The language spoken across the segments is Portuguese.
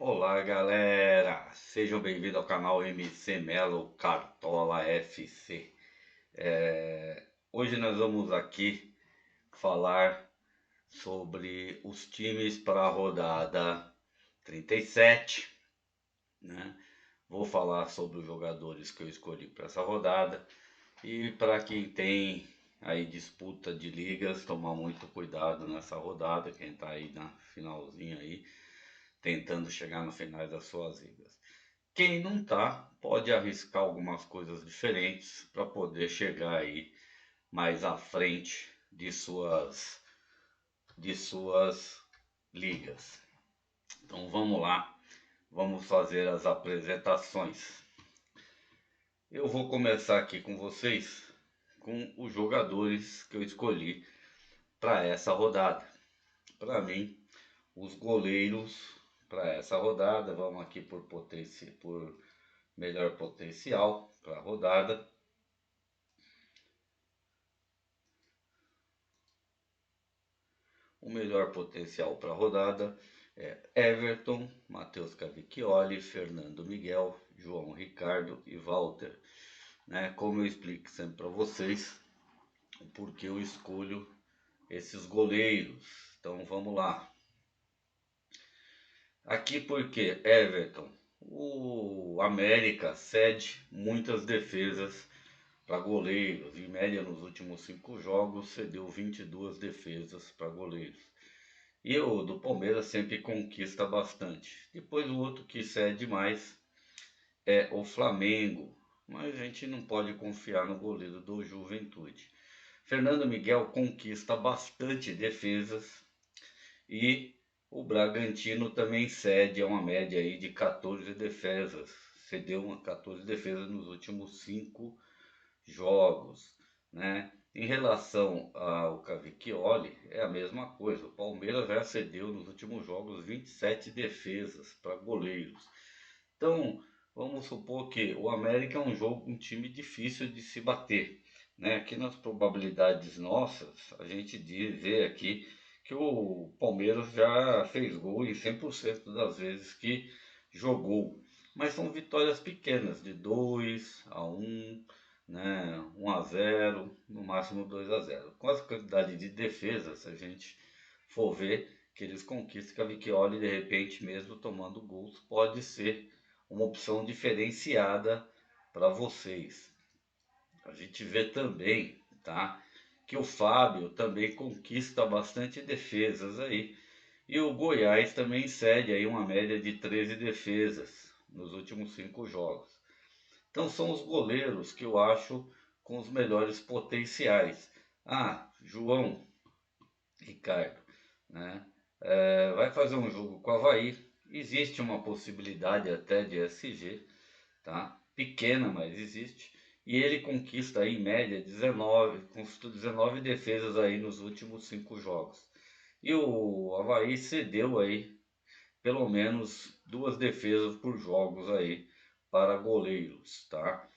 Olá galera, sejam bem-vindos ao canal MC Melo Cartola FC. Hoje nós vamos aqui falar sobre os times para a rodada 37, né? Vou falar sobre os jogadores que eu escolhi para essa rodada e para quem tem aí disputa de ligas, tomar muito cuidado nessa rodada, quem está aí na finalzinha aí, tentando chegar no final das suas ligas. Quem não tá, pode arriscar algumas coisas diferentes para poder chegar aí mais à frente de suas ligas. Então vamos lá, vamos fazer as apresentações. Eu vou começar aqui com vocês com os jogadores que eu escolhi para essa rodada. Para mim, os goleiros para essa rodada, vamos aqui por melhor potencial para a rodada. O melhor potencial para a rodada é Everton, Matheus Cavicchioli, Fernando Miguel, João Ricardo e Walter. Como eu explico sempre para vocês, porque eu escolho esses goleiros. Então vamos lá. Aqui porque Everton, o América cede muitas defesas para goleiros. Em média, nos últimos 5 jogos, cedeu 22 defesas para goleiros. E o do Palmeiras sempre conquista bastante. Depois o outro que cede mais é o Flamengo. Mas a gente não pode confiar no goleiro do Juventude. Fernando Miguel conquista bastante defesas. E o Bragantino também cede a uma média aí de 14 defesas. Cedeu 14 defesas nos últimos 5 jogos, né? Em relação ao Cavicchioli, é a mesma coisa. O Palmeiras já cedeu nos últimos jogos 27 defesas para goleiros. Então, vamos supor que o América é um time difícil de se bater, né? Aqui nas probabilidades nossas, a gente vê aqui que o Palmeiras já fez gol em 100% das vezes que jogou. Mas são vitórias pequenas, de 2-1, né, 1-0, no máximo 2-0. Com essa quantidade de defesas, se a gente for ver que eles conquistam, Cavicchioli de repente mesmo tomando gols, pode ser uma opção diferenciada para vocês. A gente vê também, tá, que o Fábio também conquista bastante defesas aí. E o Goiás também cede aí uma média de 13 defesas nos últimos 5 jogos. Então são os goleiros que eu acho com os melhores potenciais. João Ricardo, né? Vai fazer um jogo com o Avaí. Existe uma possibilidade até de SG, tá? Pequena, mas existe. E ele conquista aí em média 19 defesas aí nos últimos 5 jogos. E o Avaí cedeu aí pelo menos 2 defesas por jogos aí para goleiros, tá?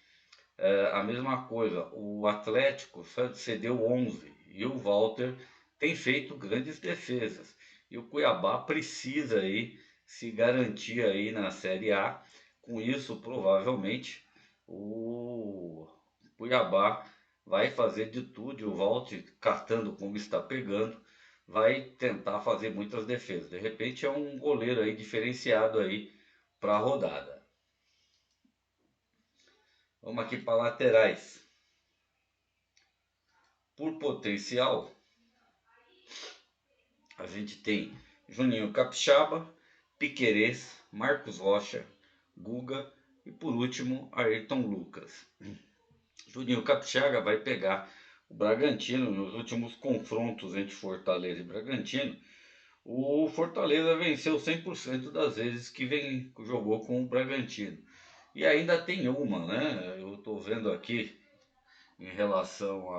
A mesma coisa, o Atlético cedeu 11 e o Walter tem feito grandes defesas. E o Cuiabá precisa aí se garantir aí na Série A. Com isso, provavelmente, o Cuiabá vai fazer de tudo e o Walter, catando como está pegando, vai tentar fazer muitas defesas. De repente é um goleiro aí diferenciado aí para a rodada. Vamos aqui para laterais. Por potencial, a gente tem Juninho Capixaba, Piquerez, Marcos Rocha, Guga e por último Ayrton Lucas. Juninho Capixaba vai pegar o Bragantino nos últimos confrontos entre Fortaleza e Bragantino. O Fortaleza venceu 100% das vezes que jogou com o Bragantino. E ainda tem uma, né? Eu estou vendo aqui em relação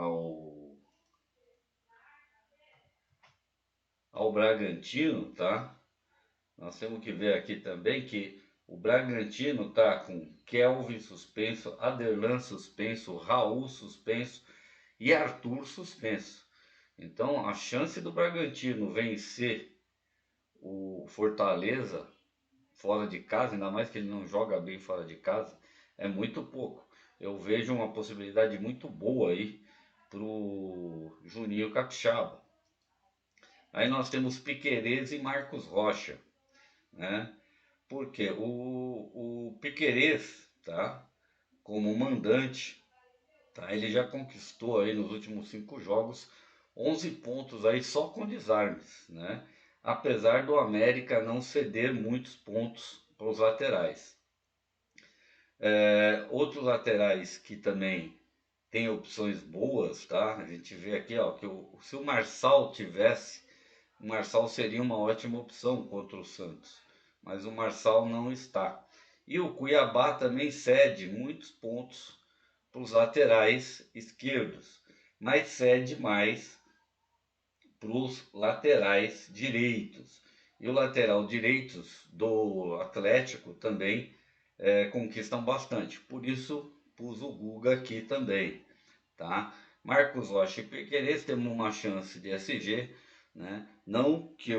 ao Bragantino, tá? Nós temos que ver aqui também que o Bragantino tá com Kelvin suspenso, Aderlan suspenso, Raul suspenso e Arthur suspenso. Então a chance do Bragantino vencer o Fortaleza fora de casa, ainda mais que ele não joga bem fora de casa, é muito pouco. Eu vejo uma possibilidade muito boa aí pro Juninho Capixaba. Aí nós temos Piquerez e Marcos Rocha, né? Porque o Piquerez, tá? Como mandante, tá? Ele já conquistou aí nos últimos 5 jogos 11 pontos aí só com desarmes, né? Apesar do América não ceder muitos pontos para os laterais. Outros laterais que também tem opções boas, tá? A gente vê aqui, ó, que se o Marçal tivesse, o Marçal seria uma ótima opção contra o Santos, mas o Marçal não está. E o Cuiabá também cede muitos pontos para os laterais esquerdos, mas cede mais para os laterais direitos. E o lateral direitos do Atlético também conquistam bastante. Por isso pus o Guga aqui também, tá? Marcos Rocha e Piquerez temos uma chance de SG, né? Não que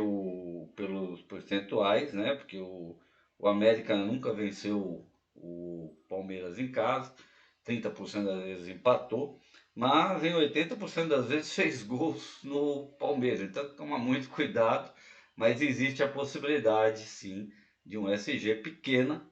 pelos percentuais, né? Porque o América nunca venceu o Palmeiras em casa, 30% das vezes empatou, mas em 80% das vezes fez gols no Palmeiras. Então toma muito cuidado, mas existe a possibilidade sim de um SG pequena,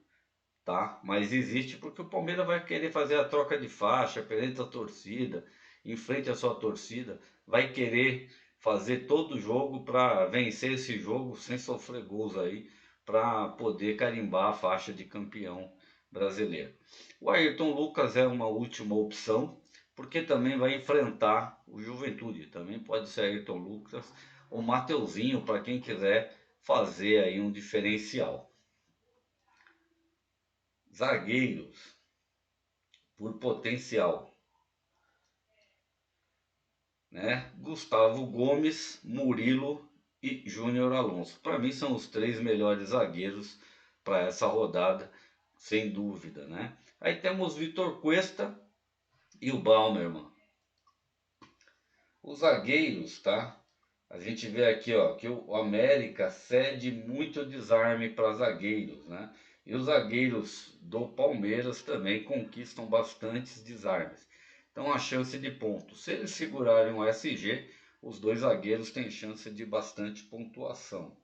tá? Mas existe porque o Palmeiras vai querer fazer a troca de faixa perante a torcida, em frente à sua torcida, vai querer fazer todo o jogo para vencer esse jogo sem sofrer gols aí, para poder carimbar a faixa de campeão brasileiro. O Ayrton Lucas é uma última opção, porque também vai enfrentar o Juventude. Também pode ser Ayrton Lucas ou Mateuzinho para quem quiser fazer aí um diferencial. Zagueiros por potencial, né? Gustavo Gomes, Murilo e Júnior Alonso. Para mim são os 3 melhores zagueiros para essa rodada, sem dúvida, né? Aí temos Vitor Cuesta e o Baumerman. Os zagueiros, tá? A gente vê aqui, ó, que o América cede muito desarme para zagueiros, né? E os zagueiros do Palmeiras também conquistam bastantes desarmes. Então a chance de ponto, se eles segurarem o SG, os dois zagueiros têm chance de bastante pontuação.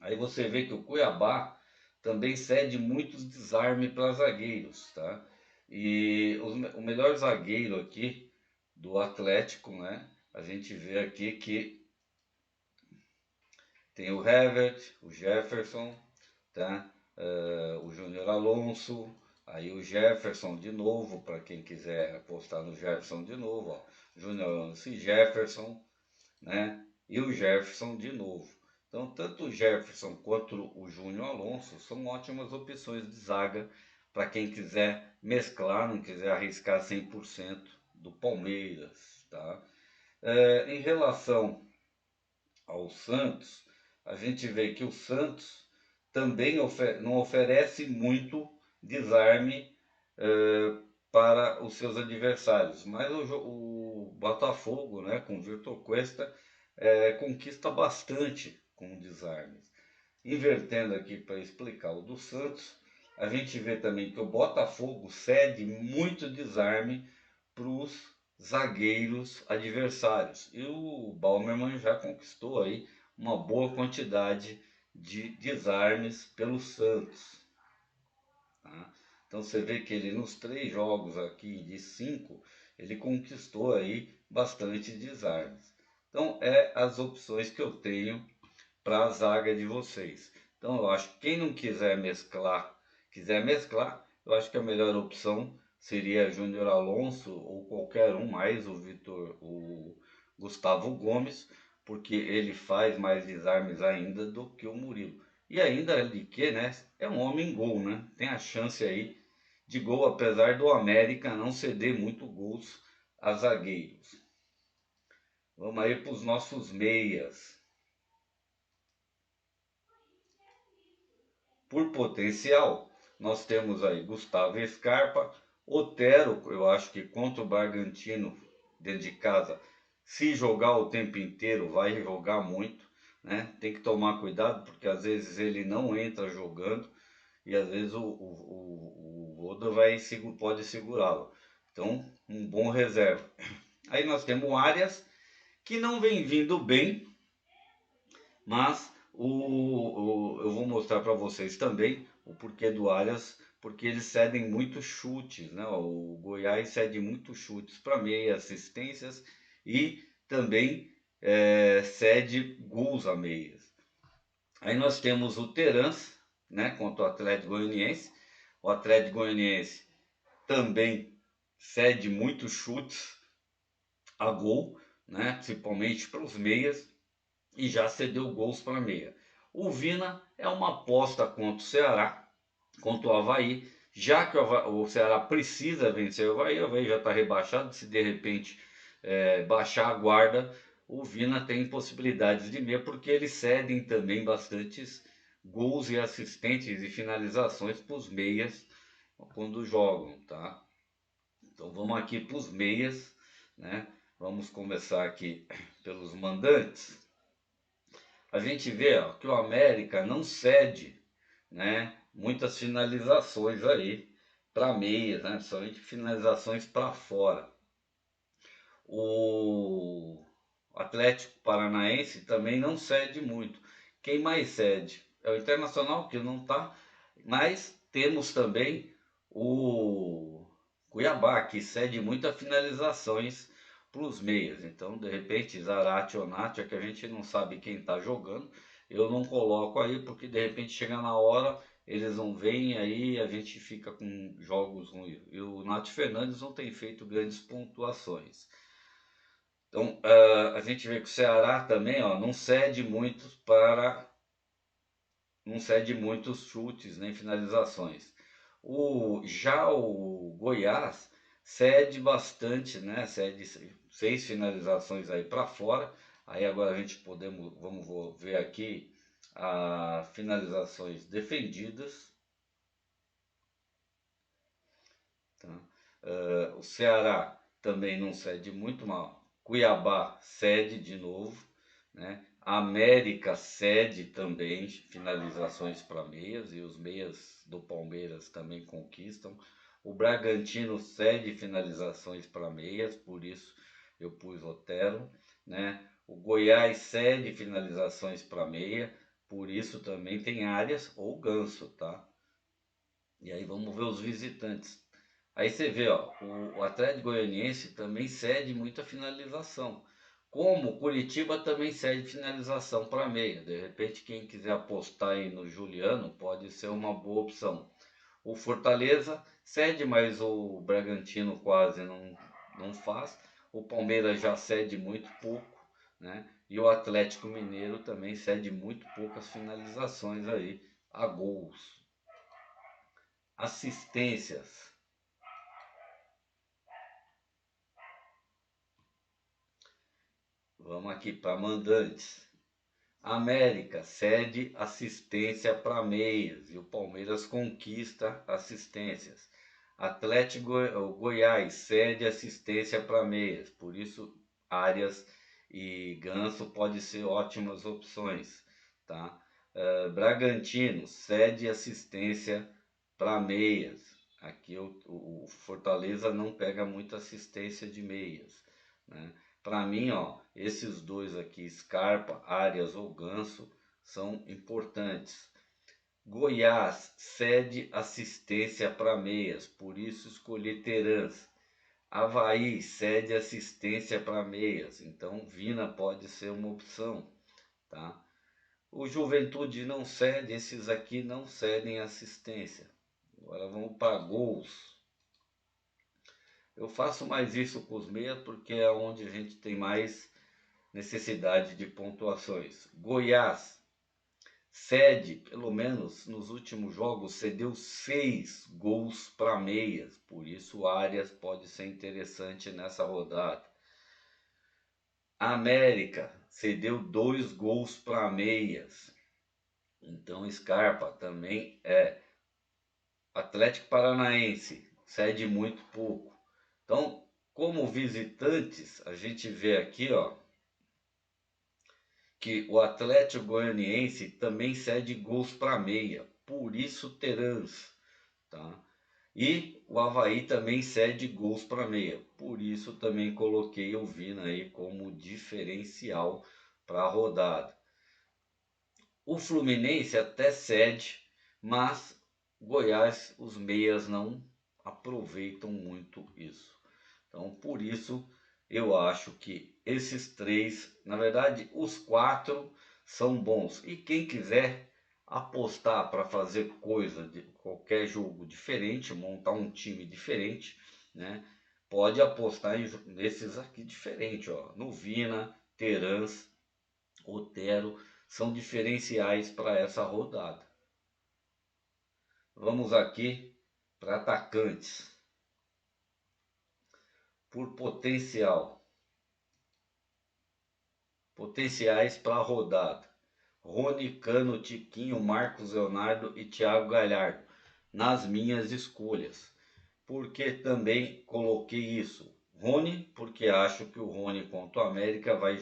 Aí você vê que o Cuiabá também cede muitos desarmes para zagueiros, tá? E o melhor zagueiro aqui do Atlético, né? A gente vê aqui que tem o Herbert, o Jefferson, tá? O Júnior Alonso, aí o Jefferson de novo, para quem quiser apostar no Jefferson de novo, ó. Júnior Alonso e Jefferson, né? E o Jefferson de novo. Então, tanto o Jefferson quanto o Júnior Alonso são ótimas opções de zaga para quem quiser mesclar, não quiser arriscar 100% do Palmeiras, tá? Em relação ao Santos, a gente vê que o Santos também não oferece muito desarme para os seus adversários, mas o Botafogo, né, com o Vitor Cuesta, conquista bastante com desarmes. Invertendo aqui para explicar o do Santos, a gente vê também que o Botafogo cede muito desarme para os zagueiros adversários. E o Baumerman já conquistou aí uma boa quantidade de desarmes pelo Santos. Tá? Então você vê que ele nos 3 jogos aqui de 5, ele conquistou aí bastante desarmes. Então as opções que eu tenho para a zaga de vocês. Então eu acho que quem não quiser mesclar, eu acho que a melhor opção seria Júnior Alonso ou qualquer um mais, o Gustavo Gomes, porque ele faz mais desarmes ainda do que o Murilo. E ainda de que, né, é um homem gol, né? Tem a chance aí de gol, apesar do América não ceder muito gols a zagueiros. Vamos aí para os nossos meias. Por potencial, nós temos aí Gustavo Scarpa, Otero, eu acho que contra o Bragantino dentro de casa, se jogar o tempo inteiro, vai jogar muito. né? Tem que tomar cuidado, porque às vezes ele não entra jogando e às vezes o Voda pode segurá-lo. Então, um bom reserva. Aí nós temos o Arias, que não vem vindo bem, mas eu vou mostrar para vocês também o porquê do Arias, porque eles cedem muitos chutes, né? O Goiás cede muitos chutes para meia, assistências e também cede gols a meias. Aí nós temos o Terans, né, contra o Atlético Goianiense. O Atlético Goianiense também cede muitos chutes a gol, né, principalmente para os meias, e já cedeu gols para meia. O Vina é uma aposta contra o Ceará, contra o Avaí, já que o Ceará precisa vencer o Avaí já está rebaixado, se de repente baixar a guarda, o Vina tem possibilidades de meia, porque eles cedem também bastantes gols e assistentes e finalizações para os meias quando jogam, tá? Então vamos aqui para os meias, né? Vamos começar aqui pelos mandantes. A gente vê ó, que o América não cede, né, muitas finalizações aí para meias, né, somente finalizações para fora. O Atlético Paranaense também não cede muito. Quem mais cede é o Internacional, que não está, mas temos também o Cuiabá, que cede muitas finalizações para os meias. Então, de repente, Zarate ou Nath, que a gente não sabe quem está jogando, eu não coloco aí, porque de repente chega na hora, eles não vêm, aí a gente fica com jogos ruins. E o Nath Fernandes não tem feito grandes pontuações. Então, a gente vê que o Ceará também ó, não cede muitos chutes nem finalizações. Já o Goiás cede bastante, né? Cede 6 finalizações aí para fora. Aí agora a gente vamos ver aqui as finalizações defendidas. Tá? O Ceará também não cede muito mal. Cuiabá cede de novo, né? América cede também finalizações para meias e os meias do Palmeiras também conquistam. O Bragantino cede finalizações para meias, por isso eu pus Otero, né? O Goiás cede finalizações para meia, por isso também tem Arias ou Ganso, tá? E aí vamos ver os visitantes. Aí você vê, ó, o Atlético Goianiense também cede muita finalização. Como o Curitiba também cede finalização para meia. De repente, quem quiser apostar aí no Juliano pode ser uma boa opção. O Fortaleza cede, mas o Bragantino quase não faz. O Palmeiras já cede muito pouco, né? E o Atlético Mineiro também cede muito poucas finalizações aí a gols. Assistências. Vamos aqui para mandantes. América cede assistência para meias e o Palmeiras conquista assistências. Atlético Goiás cede assistência para meias, por isso Arias e Ganso podem ser ótimas opções, tá? Bragantino cede assistência para meias. Aqui o Fortaleza não pega muita assistência de meias, né? Para mim, ó, esses dois aqui, Scarpa, Arias ou Ganso, são importantes. Goiás cede assistência para meias, por isso escolhi Terãs. Avaí cede assistência para meias, então Vina pode ser uma opção, tá? O Juventude não cede, esses aqui não cedem assistência. Agora vamos para gols. Eu faço mais isso com os meias porque é onde a gente tem mais necessidade de pontuações. Goiás cede, pelo menos nos últimos jogos, cedeu 6 gols para meias, por isso o Arias pode ser interessante nessa rodada. América cedeu 2 gols para meias, então Scarpa também é. Atlético Paranaense cede muito pouco. Então, como visitantes, a gente vê aqui, ó, que o Atlético Goianiense também cede gols para meia, por isso terãs, tá? E o Avaí também cede gols para meia, por isso também coloquei o Vina aí como diferencial para a rodada. O Fluminense até cede, mas Goiás, os meias não aproveitam muito isso. Então, por isso, eu acho que esses três, na verdade, os quatro são bons. E quem quiser apostar para fazer coisa de qualquer jogo diferente, montar um time diferente, né? Pode apostar nesses aqui diferentes, ó, no Vina, Terãs, Otero, são diferenciais para essa rodada. Vamos aqui para atacantes. Por potenciais para a rodada: Rony, Cano, Tiquinho, Marcos Leonardo e Thiago Galhardo, nas minhas escolhas. Porque também coloquei isso? Rony, porque acho que o Rony contra o América vai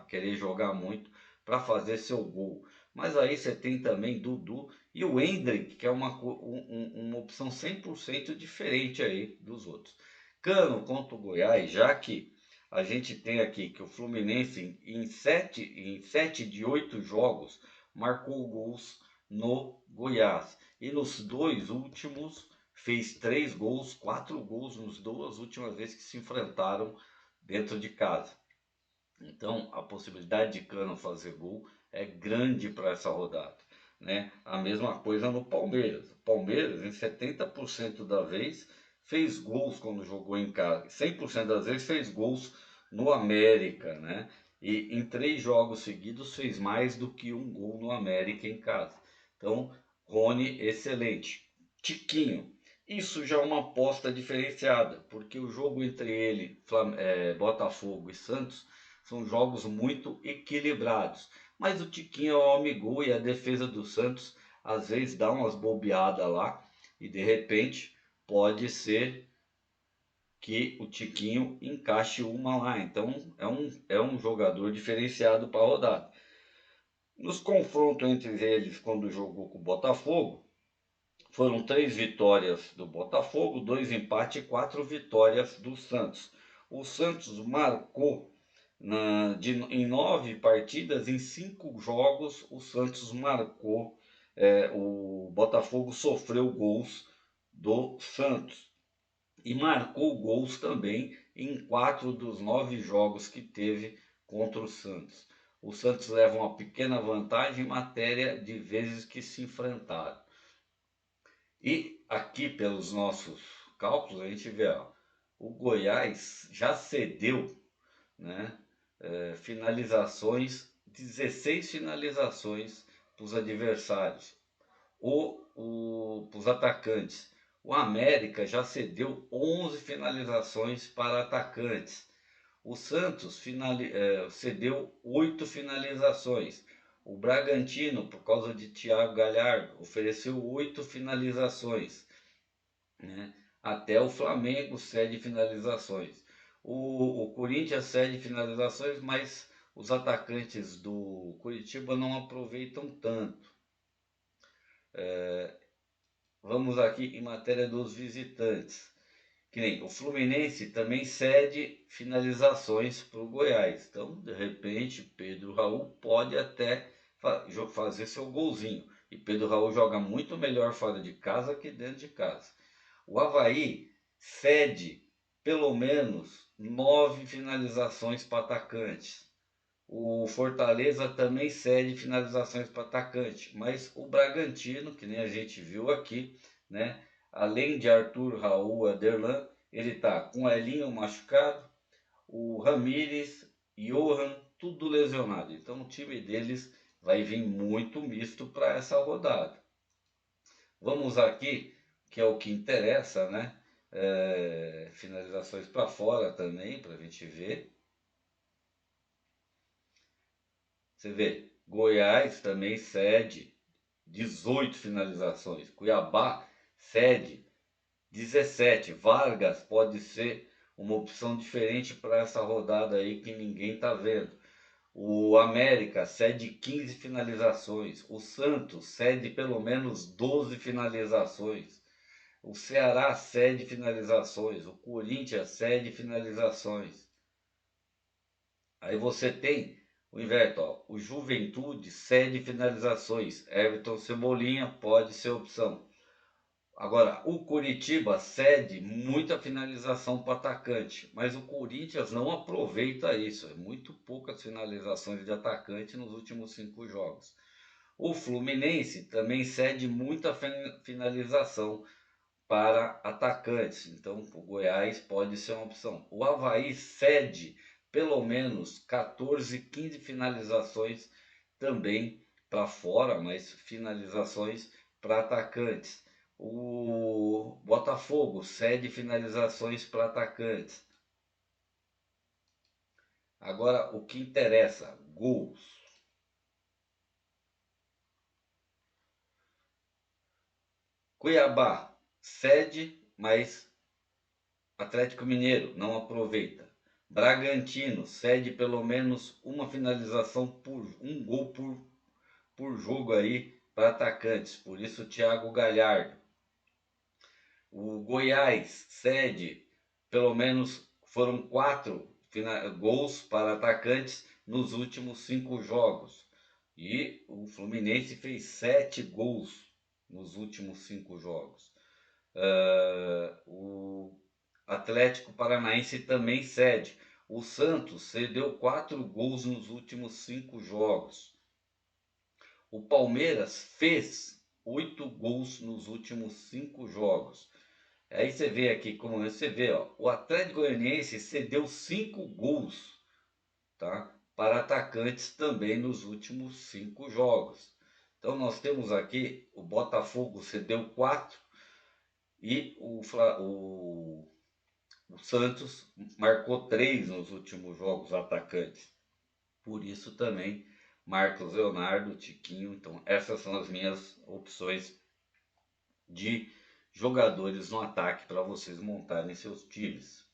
querer jogar muito para fazer seu gol. Mas aí você tem também Dudu e o Endrick, que é uma opção 100% diferente aí dos outros. Cano contra o Goiás, já que a gente tem aqui que o Fluminense em 7 de 8 jogos marcou gols no Goiás. E nos dois últimos fez 3 gols, 4 gols nas duas últimas vezes que se enfrentaram dentro de casa. Então a possibilidade de Cano fazer gol é grande para essa rodada, né? A mesma coisa no Palmeiras. O Palmeiras em 70% da vez fez gols quando jogou em casa, 100% das vezes fez gols no América, né? E em 3 jogos seguidos fez mais do que um gol no América em casa. Então, Rony, excelente. Tiquinho, isso já é uma aposta diferenciada, porque o jogo entre ele, Botafogo e Santos, são jogos muito equilibrados. Mas o Tiquinho é o homem gol e a defesa do Santos às vezes dá umas bobeadas lá e de repente pode ser que o Tiquinho encaixe uma lá. Então é um jogador diferenciado para a rodada. Nos confrontos entre eles, quando jogou com o Botafogo, foram 3 vitórias do Botafogo, 2 empates e 4 vitórias do Santos. O Santos marcou em 9 partidas, em 5 jogos, o Santos marcou, o Botafogo sofreu gols do Santos. E marcou gols também em 4 dos 9 jogos que teve contra o Santos. O Santos leva uma pequena vantagem em matéria de vezes que se enfrentaram. E aqui, pelos nossos cálculos, a gente vê, ó, o Goiás já cedeu, né, finalizações, 16 finalizações para os adversários, para os atacantes. O América já cedeu 11 finalizações para atacantes. O Santos cedeu 8 finalizações. O Bragantino, por causa de Thiago Galhardo, ofereceu 8 finalizações, né? Até o Flamengo cede finalizações. O Corinthians cede finalizações, mas os atacantes do Curitiba não aproveitam tanto. Vamos aqui em matéria dos visitantes. Que nem o Fluminense também cede finalizações para o Goiás. Então, de repente, Pedro Raul pode até fazer seu golzinho. E Pedro Raul joga muito melhor fora de casa que dentro de casa. O Avaí cede pelo menos 9 finalizações para atacantes. O Fortaleza também cede finalizações para atacante, mas o Bragantino, que nem a gente viu aqui, né? Além de Arthur, Raul, Aderlan, ele tá com Elinho machucado, o Ramires, Johan, tudo lesionado. Então o time deles vai vir muito misto para essa rodada. Vamos aqui, que é o que interessa, né? Finalizações para fora também, para a gente ver. Você vê, Goiás também cede 18 finalizações. Cuiabá cede 17. Vargas pode ser uma opção diferente para essa rodada aí que ninguém está vendo. O América cede 15 finalizações. O Santos cede pelo menos 12 finalizações. O Ceará cede finalizações. O Corinthians cede finalizações. Aí você tem o inverso, ó. O Juventude cede finalizações. Everton Cebolinha pode ser opção. Agora, o Coritiba cede muita finalização para o atacante, mas o Corinthians não aproveita isso. É muito poucas finalizações de atacante nos últimos 5 jogos. O Fluminense também cede muita finalização para atacantes, então o Goiás pode ser uma opção. O Avaí cede pelo menos 14, 15 finalizações também para fora, mas finalizações para atacantes. O Botafogo cede finalizações para atacantes. Agora, o que interessa, gols. Cuiabá cede, mas Atlético Mineiro não aproveita. Bragantino cede pelo menos uma finalização por um gol por jogo aí para atacantes. Por isso, Thiago Galhardo. O Goiás cede pelo menos foram 4 gols para atacantes nos últimos 5 jogos. E o Fluminense fez 7 gols nos últimos 5 jogos. O Atlético Paranaense também cede. O Santos cedeu 4 gols nos últimos 5 jogos. O Palmeiras fez 8 gols nos últimos 5 jogos. Aí você vê aqui, como você vê, ó, o Atlético Goianiense cedeu 5 gols, tá? Para atacantes também nos últimos 5 jogos. Então nós temos aqui o Botafogo cedeu 4 e o Santos marcou 3 nos últimos jogos atacantes. Por isso também Marcos Leonardo, Tiquinho. Então essas são as minhas opções de jogadores no ataque para vocês montarem seus times.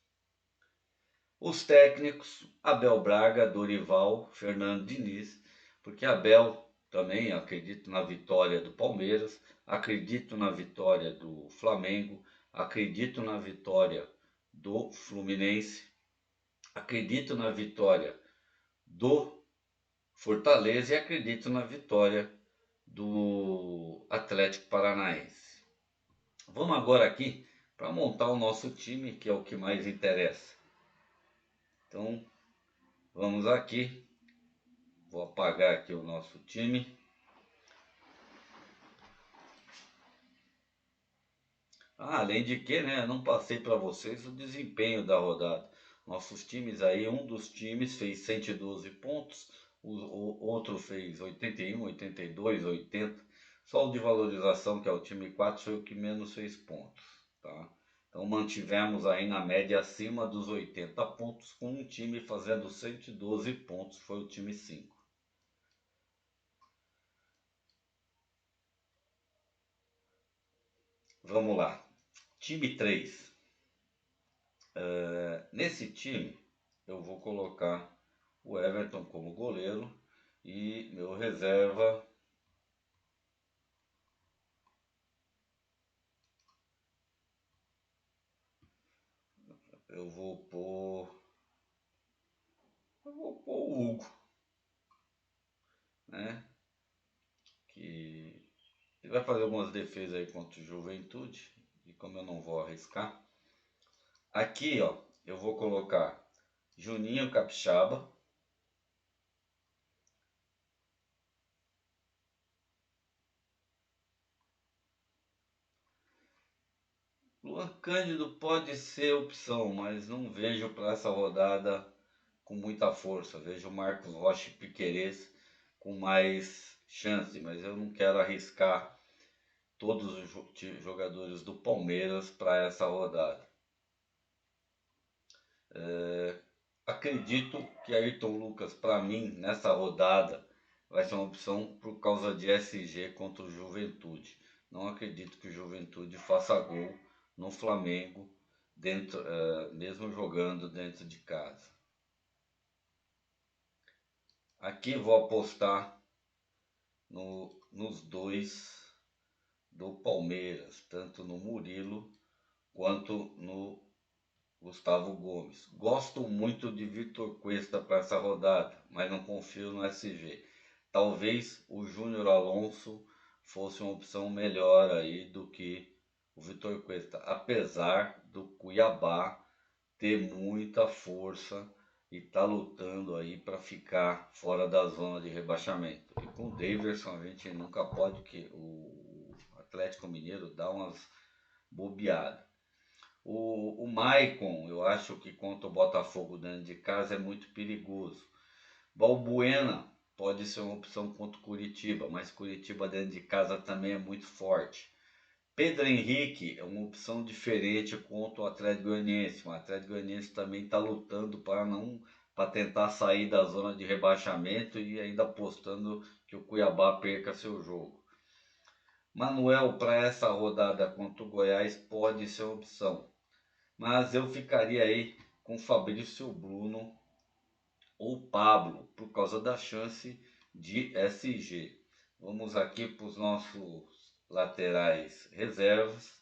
Os técnicos, Abel Braga, Dorival, Fernando Diniz, porque Abel também acredito na vitória do Palmeiras, acredito na vitória do Flamengo, acredito na vitória do Fluminense, acredito na vitória do Fortaleza e acredito na vitória do Atlético Paranaense. Vamos agora aqui para montar o nosso time, que é o que mais interessa. Então, vamos aqui. Vou apagar aqui o nosso time. Além de que, né, não passei para vocês o desempenho da rodada. Nossos times aí, um dos times fez 112 pontos, o outro fez 81, 82, 80. Só o de valorização, que é o time 4, foi o que menos fez pontos, tá? Então mantivemos aí na média acima dos 80 pontos, com um time fazendo 112 pontos, foi o time 5. Vamos lá, time 3. Nesse time eu vou colocar o Everton como goleiro e meu reserva eu vou pôr o Hugo, né? Que ele vai fazer algumas defesas aí contra o Juventude e como eu não vou arriscar, aqui ó, eu vou colocar Juninho Capixaba, Luan Cândido pode ser opção, mas não vejo para essa rodada com muita força. Vejo o Marcos Rocha Piquerez com mais chance, mas eu não quero arriscar todos os jogadores do Palmeiras para essa rodada. Acredito que Ayrton Lucas, para mim, nessa rodada, vai ser uma opção por causa de SG contra o Juventude. Não acredito que o Juventude faça gol no Flamengo, mesmo jogando dentro de casa. Aqui vou apostar nos dois do Palmeiras, tanto no Murilo quanto no Gustavo Gomes. Gosto muito de Vitor Cuesta para essa rodada, mas não confio no SG. Talvez o Júnior Alonso fosse uma opção melhor aí do que o Vitor Cuesta, apesar do Cuiabá ter muita força e tá lutando aí para ficar fora da zona de rebaixamento. E com o Daverson a gente nunca pode, que o Atlético Mineiro dá umas bobeadas. O Maicon, eu acho que contra o Botafogo dentro de casa é muito perigoso. Balbuena pode ser uma opção contra o Curitiba, mas Curitiba dentro de casa também é muito forte. Pedro Henrique é uma opção diferente contra o Atlético Goianiense. O Atlético Goianiense também está lutando para tentar sair da zona de rebaixamento e ainda apostando que o Cuiabá perca seu jogo. Manuel para essa rodada contra o Goiás pode ser uma opção, mas eu ficaria aí com Fabrício Bruno ou Pablo por causa da chance de SG. Vamos aqui para os nossos laterais reservas.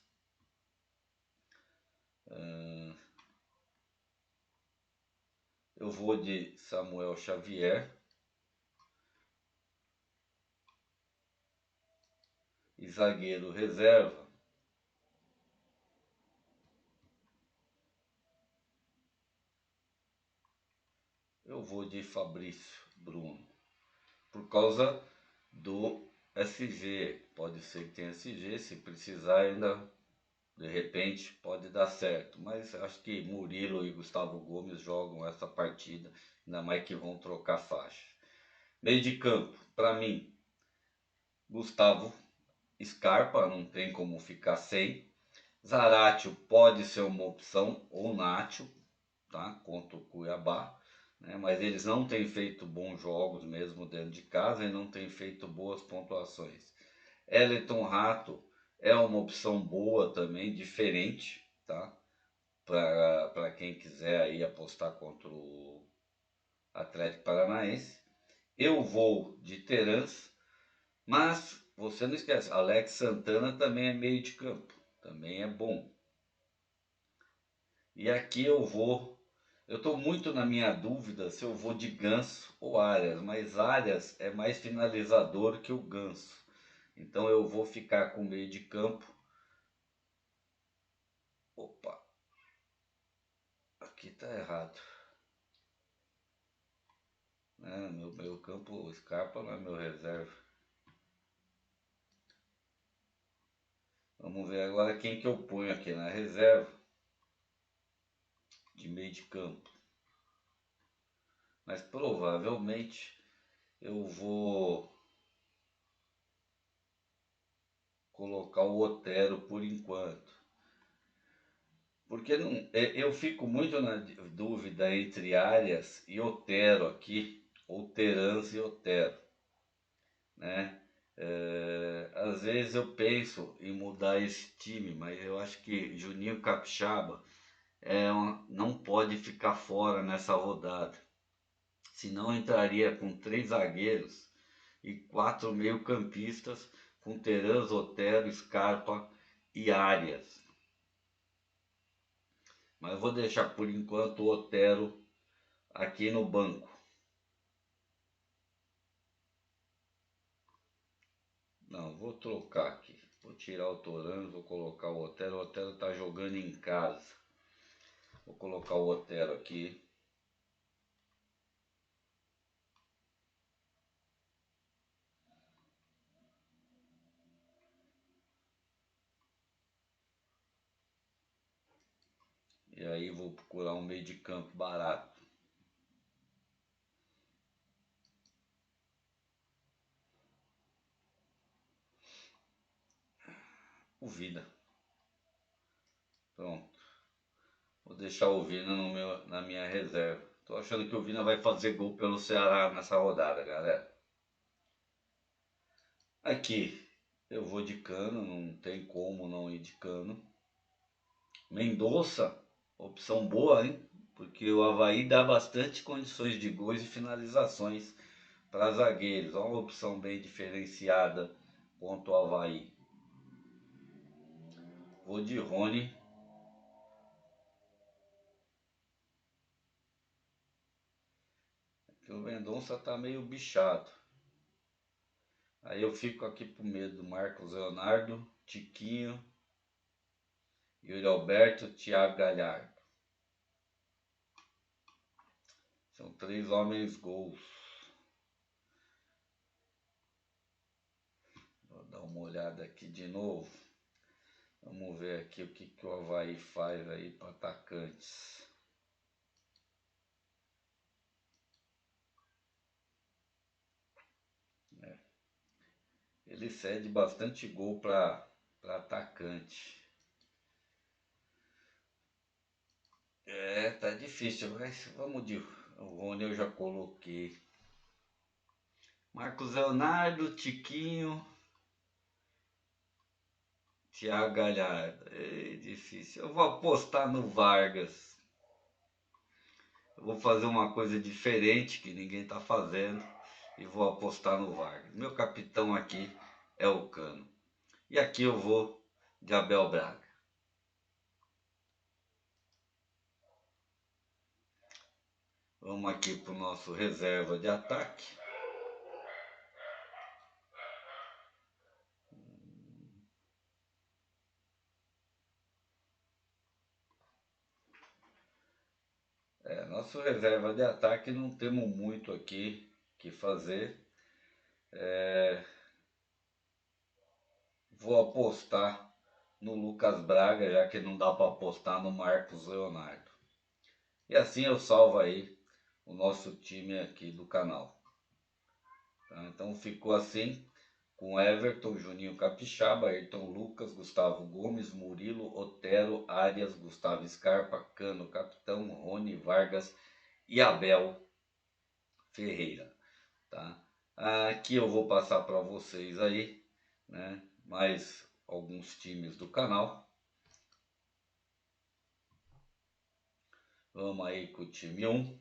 Eu vou de Samuel Xavier e zagueiro reserva. Eu vou de Fabrício Bruno por causa do SG. Pode ser que tenha SG, se precisar ainda de repente pode dar certo, mas acho que Murilo e Gustavo Gomes jogam essa partida, ainda mais que vão trocar faixa. Meio de campo, para mim, Gustavo Scarpa, não tem como ficar sem. Zaratio pode ser uma opção, ou Nacho, tá? Contra o Cuiabá, né? Mas eles não têm feito bons jogos mesmo dentro de casa e não têm feito boas pontuações. Elton Rato é uma opção boa também, diferente, tá? Para quem quiser aí apostar contra o Atlético Paranaense. Eu vou de Terans, mas você não esquece, Alex Santana também é meio de campo, também é bom. E aqui eu estou muito na minha dúvida se eu vou de Ganso ou Arias, mas Arias é mais finalizador que o Ganso. Então eu vou ficar com meio de campo. Opa, aqui tá errado. Meu meio campo, o Scarpa não é meu reserva. Vamos ver agora quem que eu ponho aqui na reserva de meio de campo. Mas provavelmente eu vou colocar o Otero por enquanto. Porque não, eu fico muito na dúvida entre Arias e Otero aqui, ou Terans e Otero, né? Às vezes eu penso em mudar esse time, mas eu acho que Juninho Capixaba não pode ficar fora nessa rodada. Senão entraria com 3 zagueiros e 4 meio-campistas com Terans, Otero, Scarpa e Arias. Mas eu vou deixar por enquanto o Otero aqui no banco. Não, vou trocar aqui. Vou tirar o Torano, vou colocar o Otero. O Otero tá jogando em casa. Vou colocar o Otero aqui. E aí vou procurar um meio de campo barato. O Vida. Pronto. Vou deixar o Vina na minha reserva. Tô achando que o Vina vai fazer gol pelo Ceará nessa rodada, galera. Aqui eu vou de Cano, não tem como não ir de Cano. Mendonça, opção boa, hein? Porque o Avaí dá bastante condições de gols e finalizações Para zagueiros, uma opção bem diferenciada contra o Avaí. Vou de Rony. Porque o Mendonça tá meio bichado. Aí eu fico aqui pro medo do Marcos Leonardo, Tiquinho, Yuri Alberto, Thiago Galhardo. São 3 homens gols. Vou dar uma olhada aqui de novo. Vamos ver aqui o que o Avaí faz aí para atacantes. Ele cede bastante gol para atacante. Tá difícil, mas vamos de o Rony eu já coloquei. Marcos Leonardo, Tiquinho, Thiago Galhardo. É difícil. Eu vou apostar no Vargas. Eu vou fazer uma coisa diferente que ninguém está fazendo e vou apostar no Vargas. Meu capitão aqui é o Cano. E aqui eu vou de Abel Braga. Vamos aqui para o nosso reserva de ataque. Nosso reserva de ataque não temos muito aqui que fazer. Vou apostar no Lucas Braga, já que não dá para apostar no Marcos Leonardo. E assim eu salvo aí o nosso time aqui do canal. Tá? Então ficou assim, com Everton, Juninho Capixaba, Ayrton Lucas, Gustavo Gomes, Murilo, Otero, Arias, Gustavo Scarpa, Cano, Capitão, Rony, Vargas e Abel Ferreira. Tá? Aqui eu vou passar para vocês aí, né, mais alguns times do canal. Vamos aí com o time 1.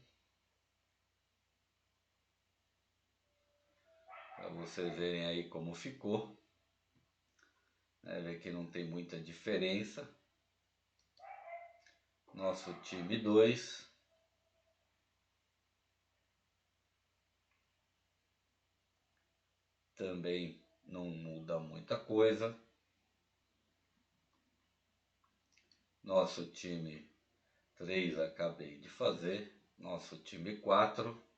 Para vocês verem aí como ficou. Ver que não tem muita diferença. Nosso time 2. Também não muda muita coisa. Nosso time 3 acabei de fazer. Nosso time 4.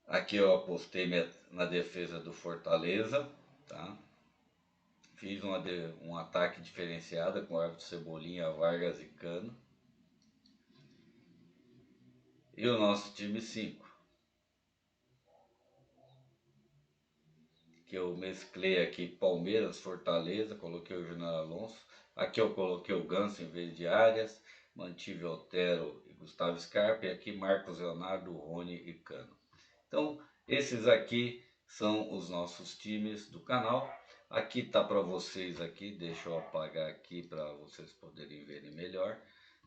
Aqui eu apostei na defesa do Fortaleza, tá? Fiz um ataque diferenciado com Everton, Cebolinha, Vargas e Cano. E o nosso time 5. Que eu mesclei aqui Palmeiras, Fortaleza, coloquei o Júnior Alonso. Aqui eu coloquei o Ganso em vez de Arias. Mantive Otero e Gustavo Scarpa. E aqui Marcos Leonardo, Rony e Cano. Então, esses aqui são os nossos times do canal. Aqui tá para vocês aqui, deixa eu apagar aqui para vocês poderem verem melhor,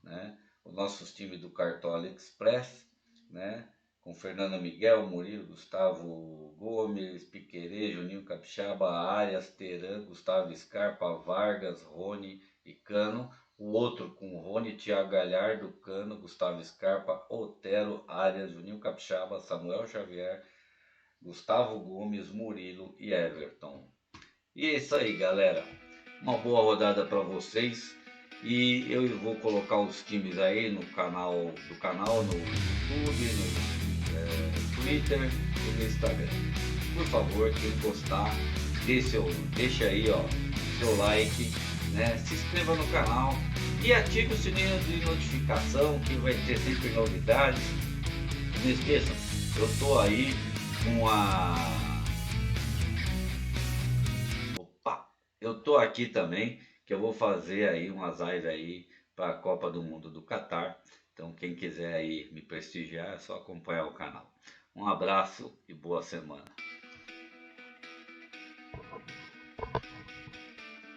né? Os nossos times do Cartola Express, né? Com Fernando Miguel, Murilo, Gustavo Gomes, Piquerez, Juninho Capixaba, Arias, Teran, Gustavo Scarpa, Vargas, Rony e Cano. O outro com Rony, Thiago Galhardo, Cano, Gustavo Scarpa, Otero, Arias, Juninho Capixaba, Samuel Xavier, Gustavo Gomes, Murilo e Everton. E é isso aí, galera. Uma boa rodada para vocês. E eu vou colocar os times aí no canal no YouTube, no Twitter e no Instagram. Por favor, quem gostar, deixa aí ó, seu like, né? Se inscreva no canal e ative o sininho de notificação que vai ter sempre novidades. Não esqueçam, eu tô aí com eu tô aqui também, que eu vou fazer aí umas lives aí para a Copa do Mundo do Catar. Então quem quiser aí me prestigiar é só acompanhar o canal. Um abraço e boa semana.